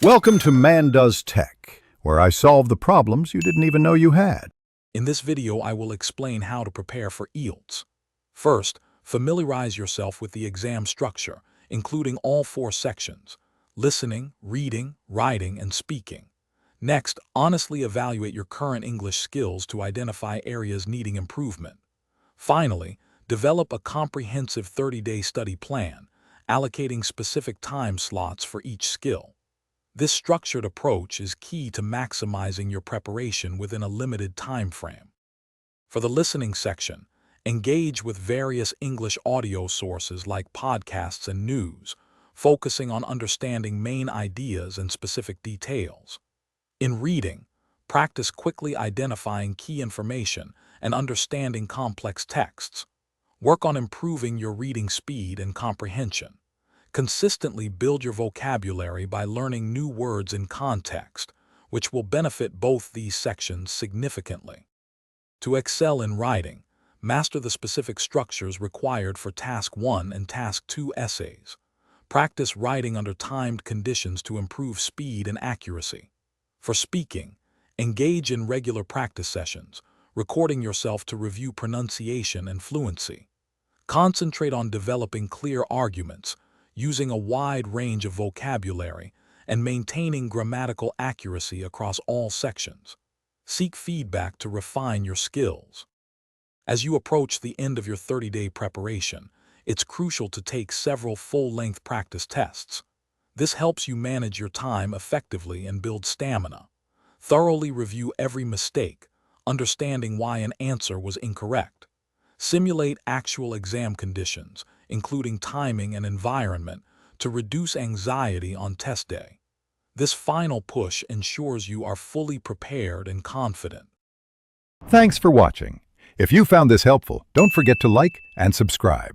Welcome to Man Does Tech, where I solve the problems you didn't even know you had. In this video, I will explain how to prepare for IELTS. First, familiarize yourself with the exam structure, including all 4 sections: listening, reading, writing, and speaking. Next, honestly evaluate your current English skills to identify areas needing improvement. Finally, develop a comprehensive 30-day study plan, allocating specific time slots for each skill. This structured approach is key to maximizing your preparation within a limited time frame. For the listening section, engage with various English audio sources like podcasts and news, focusing on understanding main ideas and specific details. In reading, practice quickly identifying key information and understanding complex texts. Work on improving your reading speed and comprehension. Consistently build your vocabulary by learning new words in context, which will benefit both these sections significantly. To excel in writing, master the specific structures required for Task 1 and Task 2 essays. Practice writing under timed conditions to improve speed and accuracy. For speaking, engage in regular practice sessions, recording yourself to review pronunciation and fluency. Concentrate on developing clear arguments, using a wide range of vocabulary, and maintaining grammatical accuracy across all sections. Seek feedback to refine your skills. As you approach the end of your 30-day preparation, it's crucial to take several full-length practice tests. This helps you manage your time effectively and build stamina. Thoroughly review every mistake, understanding why an answer was incorrect. Simulate actual exam conditions, including timing and environment, to reduce anxiety on test day. This final push ensures you are fully prepared and confident. Thanks for watching. If you found this helpful, don't forget to like and subscribe.